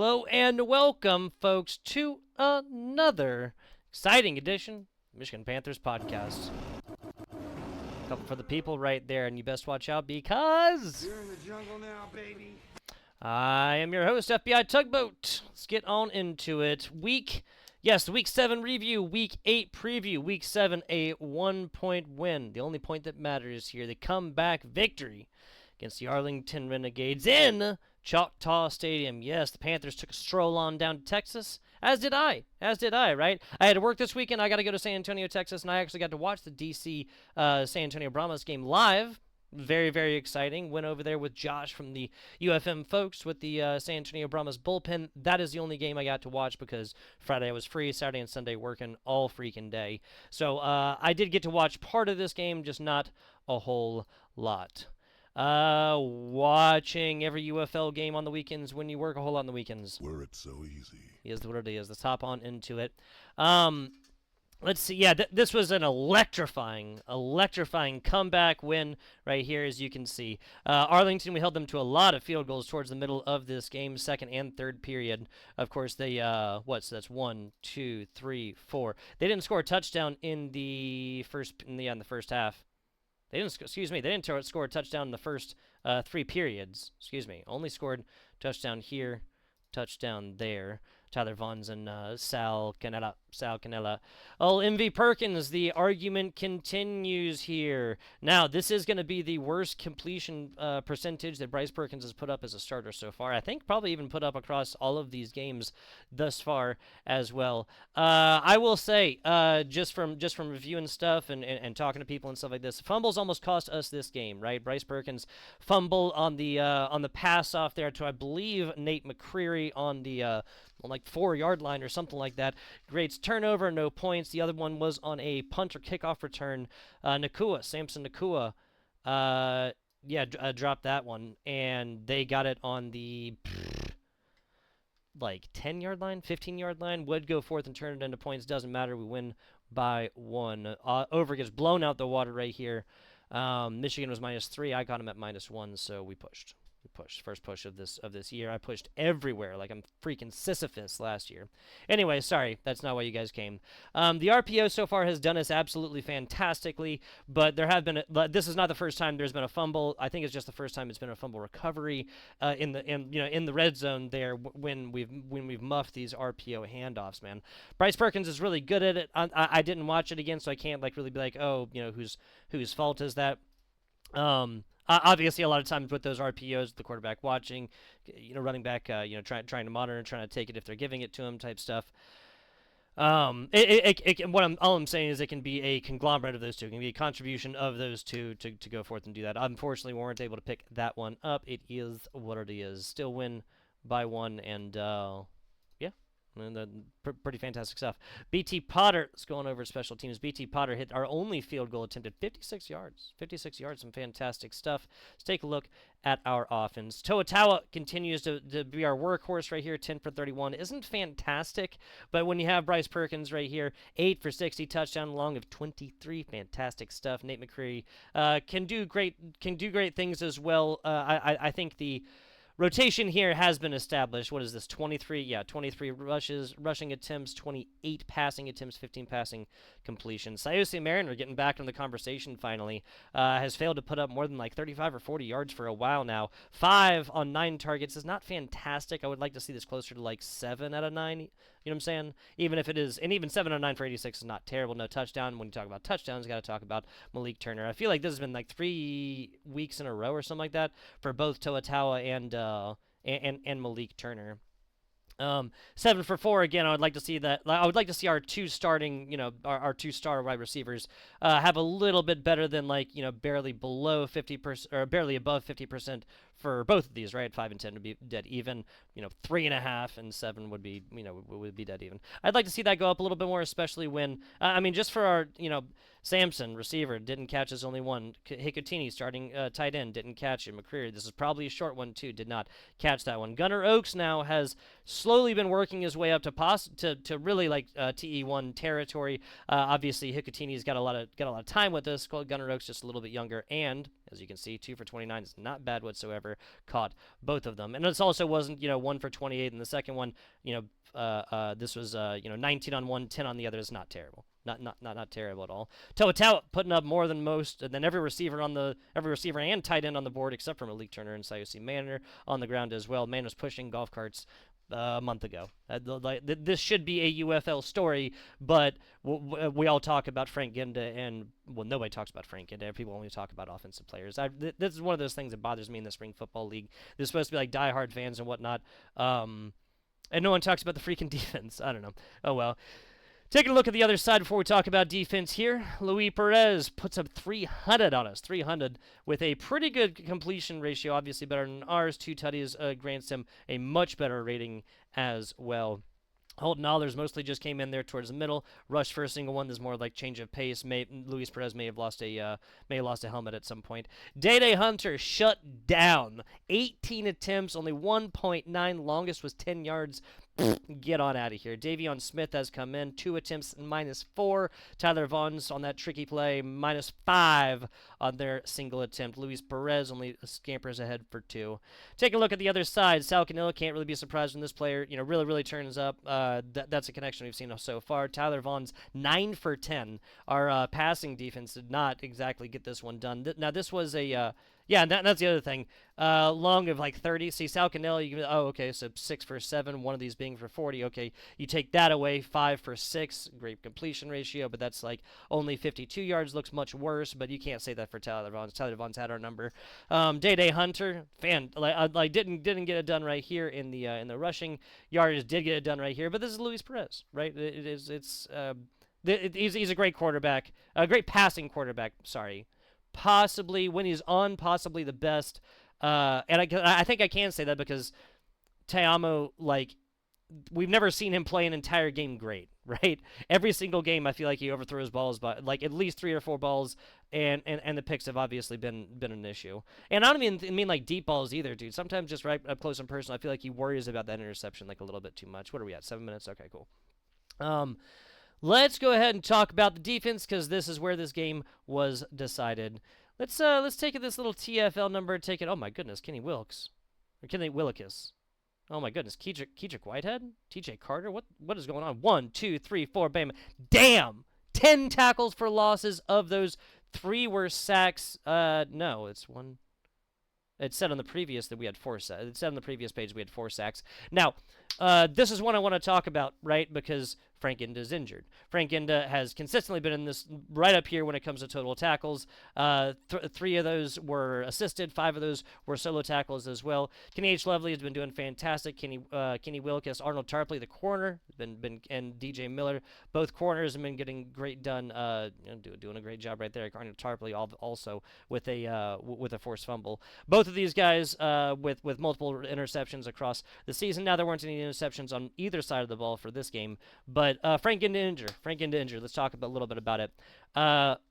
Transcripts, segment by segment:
Hello and welcome, folks, to another exciting edition of Michigan Panthers podcast. Couple for the people right there, and you best watch out because you're in the jungle now, baby. I am your host, FBI Tugboat. Let's get on into it. Week 7 review, Week 8 preview. Week 7, a 1-point win. The only point that matters here, the comeback victory against the Arlington Renegades in Choctaw Stadium. Yes, the Panthers took a stroll on down to Texas, as did I, right? I had to work this weekend. I got to go to San Antonio, Texas, and I actually got to watch the DC San Antonio Brahmas game live. Very, very exciting. Went over there with Josh from the UFM folks with the San Antonio Brahmas bullpen. That is the only game I got to watch because Friday I was free, Saturday and Sunday working all freaking day. So I did get to watch part of this game, just not a whole lot. Watching every UFL game on the weekends when you work a whole lot on the weekends. Were it so easy. Is what it is. Let's hop on into it. Let's see. Yeah, this was an electrifying comeback win right here, as you can see. Arlington, we held them to a lot of field goals towards the middle of this game, second and third period. Of course, they, so that's 1, 2, 3, 4. They didn't score a touchdown in the first half. They didn't score a touchdown in the first 3 periods. Only scored touchdown here, touchdown there. Tyler Vaughns and Sal Cannella. Oh, MV Perkins, the argument continues here. Now, this is going to be the worst completion percentage that Bryce Perkins has put up as a starter so far. I think probably even put up across all of these games thus far as well. I will say, just from reviewing stuff and talking to people and stuff like this, fumbles almost cost us this game, right? Bryce Perkins fumble on the pass off there to, I believe, Nate McCreary on the 4-yard line or something like that. Grades turnover, no points. The other one was on a punt or kickoff return. Samson Nakua, dropped that one, and they got it on the 10-yard line, 15-yard line. Would go forth and turn it into points. Doesn't matter. We win by 1. Over gets blown out the water right here. Michigan was -3. I got him at -1, so we pushed. First push of this year. I pushed everywhere like I'm freaking Sisyphus last year. Anyway, sorry, that's not why you guys came. The RPO so far has done us absolutely fantastically, but this is not the first time there's been a fumble. I think it's just the first time it's been a fumble recovery in the red zone there when we've muffed these RPO handoffs, man. Bryce Perkins is really good at it. I didn't watch it again, so I can't really be like, oh, whose fault is that? Obviously, a lot of times with those RPOs, the quarterback watching, running back, trying to monitor, trying to take it if they're giving it to him, type stuff. All I'm saying is it can be a conglomerate of those two. It can be a contribution of those two to go forth and do that. Unfortunately, we weren't able to pick that one up. It is what it is. Still win by 1, and and pretty fantastic stuff. BT Potter, let's go on over to special teams. BT Potter hit our only field goal attempt at 56 yards. 56 yards, some fantastic stuff. Let's take a look at our offense. Toa continues to be our workhorse right here, 10 for 31. Isn't fantastic, but when you have Bryce Perkins right here, 8 for 60, touchdown along of 23, fantastic stuff. Nate McCreary can do great things as well. I think the rotation here has been established. What is this? 23 rushing attempts, 28 passing attempts, 15 passing completions. Sayose Mariner getting back in the conversation finally. Has failed to put up more than 35 or 40 yards for a while now. 5 on 9 targets is not fantastic. I would like to see this closer to 7 out of 9. You know what I'm saying? Even if it is, and even 7 out of 9 for 86 is not terrible. No touchdown. When you talk about touchdowns, you got to talk about Malik Turner. I feel like this has been 3 weeks in a row or something like that for both Toa and Malik Turner. 7 for 4 again. I would like to see that. I would like to see our 2 starting, our 2 star wide receivers have a little bit better than barely below 50% or barely above 50% for both of these, right? 5 and 10 would be dead even. 3.5 and 7 would be, would be dead even. I'd like to see that go up a little bit more, especially when, just for our, Samson, receiver, didn't catch his only one. Hikutini, starting tight end, didn't catch it. McCreary, this is probably a short one too, did not catch that one. Gunnar Oaks now has slowly been working his way up to really TE1 territory. Obviously, Hikutini's got a lot of time with us. Gunnar Oaks just a little bit younger, and As you can see, 2 for 29 is not bad whatsoever. Caught both of them. And this also wasn't, 1 for 28 in the second one. This was, 19 on one, 10 on the other. Is not terrible. Not terrible at all. Toa putting up more than most, and then every receiver and tight end on the board except for Malik Turner and Sayusi Manor on the ground as well. Man was pushing golf carts a month ago. This should be a UFL story, but we all talk about Frank Ginda, and nobody talks about Frank Ginda. People only talk about offensive players. This is one of those things that bothers me in the spring football league. They're supposed to be like diehard fans and whatnot, and no one talks about the freaking defense. I don't know. Oh well. Taking a look at the other side before we talk about defense here, Luis Perez puts up 300 on us, 300 with a pretty good completion ratio, obviously better than ours. 2 tutties grants him a much better rating as well. Holton Allers mostly just came in there towards the middle. Rushed for a single one. There's more like change of pace. Luis Perez may have lost a helmet at some point. Day Hunter shut down. 18 attempts, only 1.9. Longest was 10 yards. Get on out of here. Davion Smith has come in. 2 attempts, -4. Tyler Vaughn's on that tricky play, -5 on their single attempt. Luis Perez only scampers ahead for 2. Take a look at the other side. Sal Canilla can't really be surprised when this player, really turns up. That's a connection we've seen so far. Tyler Vaughn's 9 for 10. Our passing defense did not exactly get this one done. Now, this was a... that's the other thing. Long of like 30. See, Sal Canella, so 6 for 7, one of these being for 40. Okay, you take that away, 5 for 6, great completion ratio, but that's like only 52 yards, looks much worse, but you can't say that for Tyler Vaughn's. Tyler Vaughn's had our number. Day Hunter, didn't get it done right here in the rushing yardage, did get it done right here, but this is Luis Perez, right? He's a great quarterback, a great passing quarterback, sorry. Possibly, when he's on, possibly the best. And I think I can say that because Teamo, we've never seen him play an entire game great, right? Every single game, I feel like he overthrows balls by at least 3 or 4 balls, and the picks have obviously been an issue. And I don't even mean like deep balls either, dude. Sometimes just right up close and personal, I feel like he worries about that interception a little bit too much. What are we at? 7 minutes? Okay, cool. Let's go ahead and talk about the defense because this is where this game was decided. Let's take this little TFL number. Take it. Oh my goodness, Kenny Willekes. Oh my goodness, Kedrick Whitehead, TJ Carter. What is going on? 1, 2, 3, 4. Bam! Damn! 10 tackles for losses. Of those, 3 were sacks. No, it's 1. It said on the previous that we had 4 sacks. It said on the previous page we had 4 sacks. Now, this is one I want to talk about, right? Because Frank Ginda is injured. Frank Ginda has consistently been in this right up here when it comes to total tackles. 3 of those were assisted. 5 of those were solo tackles as well. Kenny H. Lovely has been doing fantastic. Kenny Wilkes, Arnold Tarpley, the corner, and DJ Miller, both corners have been getting great done. Doing a great job right there. Arnold Tarpley also with a forced fumble. Both of these guys with multiple interceptions across the season. Now there weren't any interceptions on either side of the ball for this game, but Frank Ginda injured. Let's talk a little bit about it.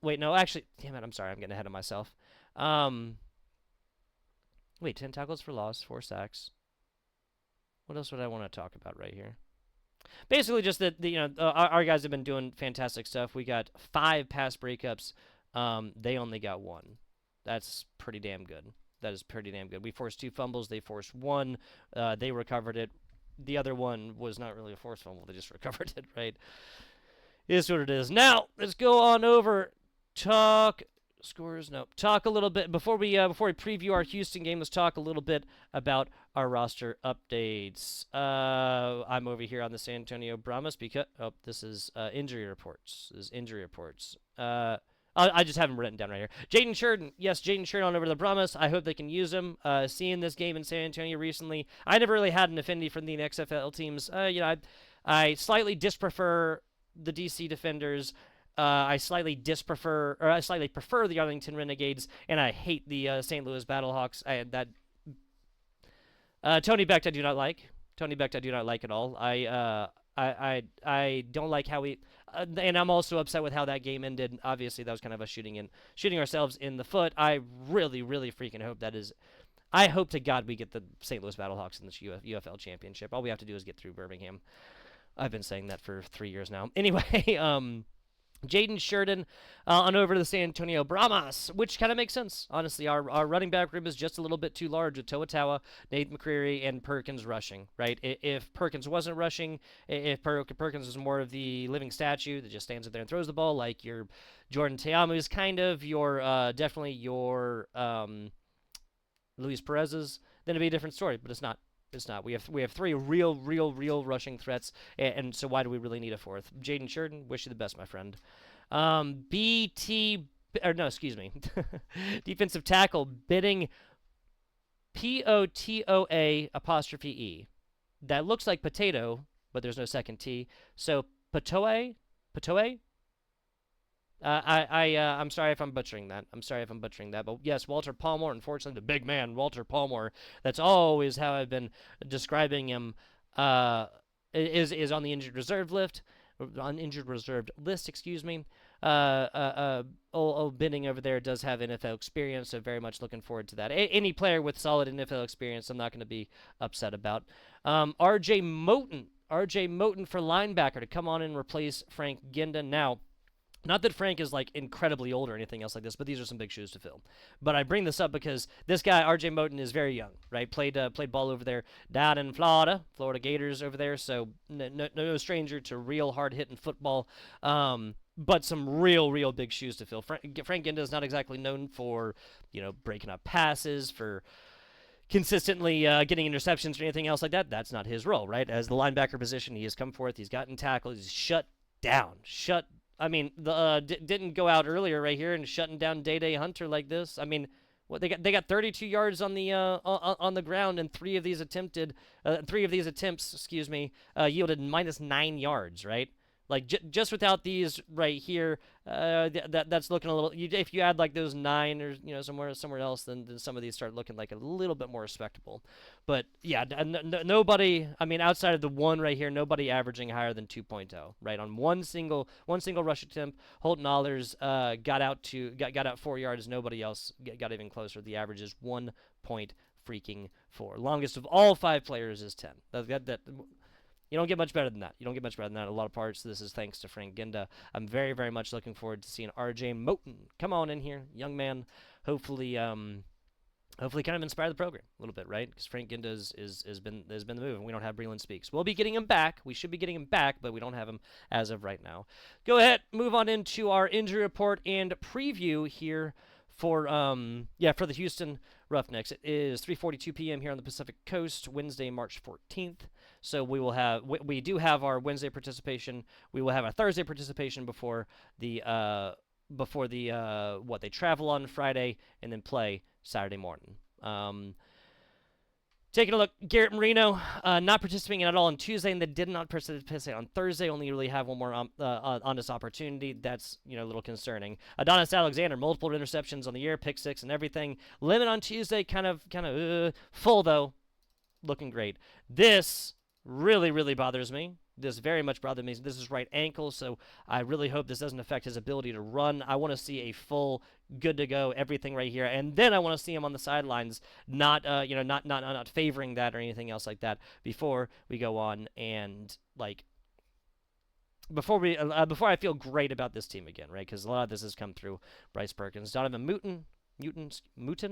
Wait, no, actually, damn it, I'm sorry, I'm getting ahead of myself. 10 tackles for loss, 4 sacks. What else would I want to talk about right here? Basically, just that our guys have been doing fantastic stuff. We got 5 pass breakups. They only got 1. That's pretty damn good. That is pretty damn good. We forced 2 fumbles. They forced 1. They recovered it. The other one was not really a forced fumble. They just recovered it, right? It is what it is. Now, let's go on over. Talk a little bit before we preview our Houston game. Let's talk a little bit about our roster updates. I'm over here on the San Antonio Brahmas because this is injury reports. I just have him written down right here. Jaden Sheridan. Yes, Jaden Sheridan on over to the Brahmas. I hope they can use him. Seeing this game in San Antonio recently, I never really had an affinity for the XFL teams. I slightly disprefer the DC Defenders. I slightly prefer the Arlington Renegades, and I hate the St. Louis Battlehawks. Tony Becht I do not like. Tony Becht I do not like at all. I don't like how we, and I'm also upset with how that game ended. Obviously, that was kind of us shooting ourselves in the foot. I really, really freaking hope that is. I hope to God we get the St. Louis Battlehawks in this UFL championship. All we have to do is get through Birmingham. I've been saying that for 3 years now. Anyway, Jaden Sheridan on over to the San Antonio Brahmas, which kind of makes sense. Honestly, our running back room is just a little bit too large with Toa, Nate McCreary, and Perkins rushing, right? If Perkins wasn't rushing, if Perkins was more of the living statue that just stands up there and throws the ball, like your Jordan Teamu is kind of your, definitely your Luis Perez's, then it'd be a different story, but it's not. It's not. We have three real rushing threats, and so why do we really need a fourth? Jaden Sheridan, wish you the best, my friend. Excuse me. Defensive tackle bidding Potoa apostrophe E. That looks like potato, but there's no second T. So Potoa. I'm sorry if I'm butchering that. But yes, Walter Palmer, unfortunately, the big man, Walter Palmer, that's always how I've been describing him, is on the injured reserve list, excuse me. Old Benning over there does have NFL experience, so very much looking forward to that. Any player with solid NFL experience, I'm not going to be upset about. RJ Moten for linebacker to come on and replace Frank Ginda. Now, not that Frank is like incredibly old or anything else like this, but these are some big shoes to fill. But I bring this up because this guy R.J. Moten is very young, right? Played ball over there down in Florida Gators over there. So no stranger to real hard hitting football, but some real big shoes to fill. Frank Ginda is not exactly known for breaking up passes, for consistently getting interceptions or anything else like that. That's not his role, right? As the linebacker position, he has come forth. He's gotten tackled. He's shut down. I mean, didn't go out earlier right here and shutting down Day Hunter like this. I mean, what they got 32 yards on the ground, and three of these attempts, yielded -9 yards, right? Like just without these right here, that's looking a little. If you add like those 9 or somewhere else, then some of these start looking like a little bit more respectable. But yeah, nobody. I mean, outside of the one right here, nobody averaging higher than 2.0, right? On one single rush attempt, Holton Allers got out 4 yards. Nobody else got even closer. The average is 1.4. Longest of all 5 players is 10. That you don't get much better than that. A lot of parts. This is thanks to Frank Ginda. I'm very much looking forward to seeing R.J. Moten come on in here, young man. Hopefully kind of inspire the program a little bit, right? Because Frank Ginda has been the move, and we don't have Breland Speaks. We'll be getting him back. We should be getting him back, but we don't have him as of right now. Go ahead, move on into our injury report and preview here for the Houston Roughnecks. It is 3:42 p.m. here on the Pacific Coast, Wednesday, March 14th. So we do have our Wednesday participation. We will have our Thursday participation before they travel on Friday and then play Saturday morning. Taking a look, Garrett Marino not participating at all on Tuesday, and they did not participate on Thursday. Only really have one more on this opportunity. That's a little concerning. Adonis Alexander, multiple interceptions on the year, pick 6 and everything. Limit on Tuesday, kind of full though, looking great. This really bothers me. This very much bothers me. This is right ankle, so I really hope this doesn't affect his ability to run. I want to see a full, good to go, everything right here, and then I want to see him on the sidelines, not favoring that or anything else like that before we go on and before I feel great about this team again, right? Because a lot of this has come through Bryce Perkins, Donovan Mouton,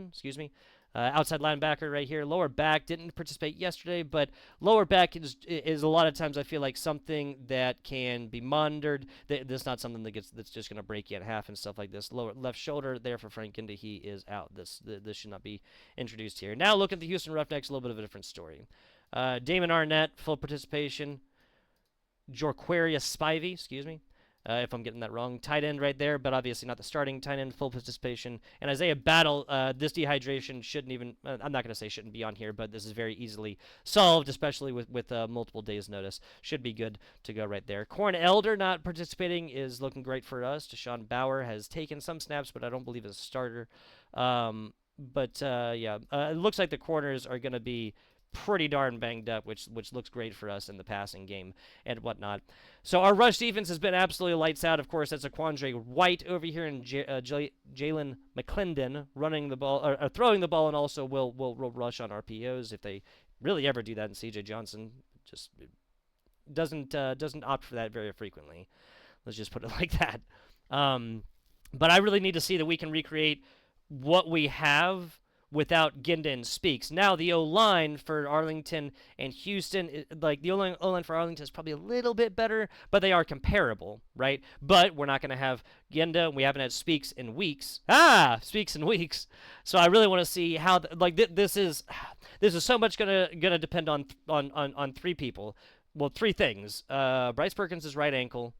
excuse me. Outside linebacker right here. Lower back didn't participate yesterday, but lower back is a lot of times I feel like something that can be monitored. This is not something that's just going to break you in half and stuff like this. Lower left shoulder there for Frank Ginda. He is out. This should not be introduced here. Now look at the Houston Roughnecks. A little bit of a different story. Damon Arnett, full participation. Jorquarius Spivey, excuse me. If I'm getting that wrong. Tight end right there, but obviously not the starting tight end, full participation. And Isaiah Battle, this dehydration shouldn't even, I'm not going to say shouldn't be on here, but this is very easily solved, especially with multiple days' notice. Should be good to go right there. Corn Elder not participating is looking great for us. Deshaun Bauer has taken some snaps, but I don't believe as a starter. It looks like the corners are going to be pretty darn banged up, which looks great for us in the passing game and whatnot. So our rush defense has been absolutely lights out. Of course, that's a Quandre White over here and Jalen McClendon running the ball or throwing the ball, and also will rush on RPOs if they really ever do that. And CJ Johnson just doesn't opt for that very frequently. Let's just put it like that. But I really need to see that we can recreate what we have without Ginda and Speaks. Now, the O-line for Arlington and Houston, like the O-line for Arlington is probably a little bit better, but they are comparable, right? But we're not going to have Ginda. We haven't had Speaks in weeks. Speaks in weeks. So I really want to see how, this is so much gonna depend on three people. Well, three things. Bryce Perkins' right ankle.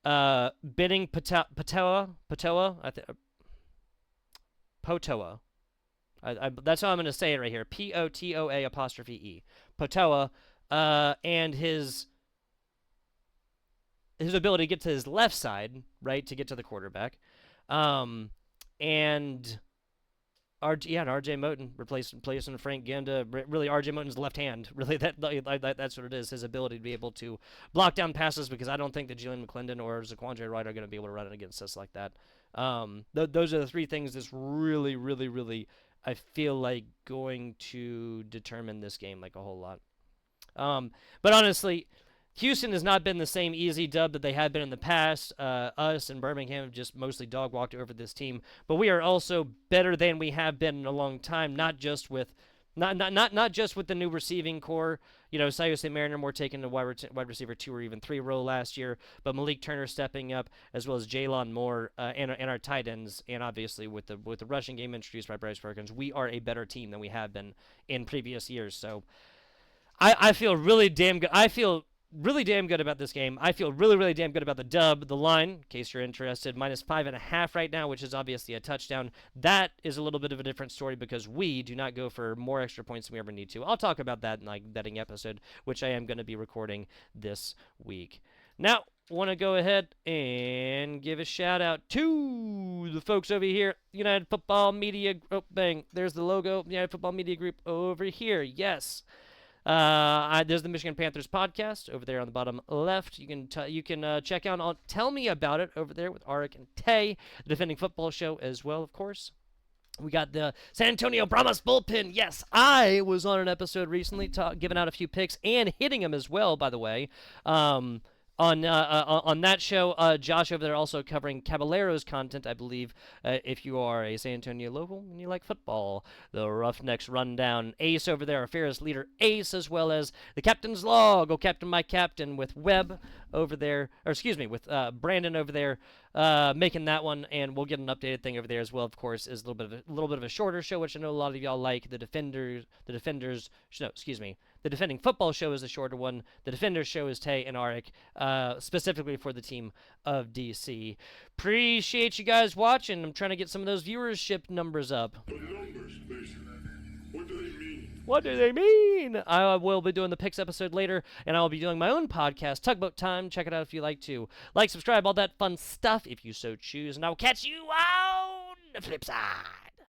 Binning Potoa. Potoa. That's how I'm going to say it right here. Potoa'. Potoa, and his ability to get to his left side, right, to get to the quarterback, and RJ Moten replacing Frank Ginda. Really, RJ Moten's left hand. Really, that's what it is. His ability to be able to block down passes, because I don't think that Julian McClendon or Zaquandre Wright are going to be able to run it against us like that. Those are the three things that's really, really, really, I feel like, going to determine this game like a whole lot. But honestly, Houston has not been the same easy dub that they had been in the past. Us and Birmingham have just mostly dog walked over this team, but we are also better than we have been in a long time. Not just with the new receiving core. You know, Sayose Mariner more taking the wide receiver 2 or even 3 role last year, but Malik Turner stepping up, as well as Jaylon Moore and our tight ends, and obviously with the rushing game introduced by Bryce Perkins, we are a better team than we have been in previous years. So I feel really damn good. I feel really damn good about this game. I feel really, really damn good about the dub. The line, in case you're interested, -5.5 right now, which is obviously a touchdown. That is a little bit of a different story because we do not go for more extra points than we ever need to. I'll talk about that in like betting episode, which I am going to be recording this week. Now, want to go ahead and give a shout out to the folks over here, United Football Media. Oh, bang! There's the logo. United Football Media Group over here. Yes. There's the Michigan Panthers podcast over there on the bottom left. You can check out Tell Me About It over there with Arik and Tay, the Defending Football show as well, of course. We got the San Antonio Brahmas bullpen. Yes, I was on an episode recently giving out a few picks and hitting them as well, by the way. On that show, Josh over there also covering Caballeros content, I believe, if you are a San Antonio local and you like football. The Roughnecks Rundown, Ace over there, our fearless leader Ace, as well as the Captain's Log, Oh Captain My Captain, with Webb over there, with Brandon over there, making that one, and we'll get an updated thing over there as well. Of course, is a little bit of a shorter show, which I know a lot of y'all like. The Defending Football show is the shorter one. The Defenders show is Tay and Arik, specifically for the team of DC. Appreciate you guys watching. I'm trying to get some of those viewership numbers up. The numbers, basically. What do they mean? What do they mean? I will be doing the picks episode later, and I'll be doing my own podcast, Tugboat Time. Check it out if you like to. Like, subscribe, all that fun stuff if you so choose, and I will catch you on the flip side.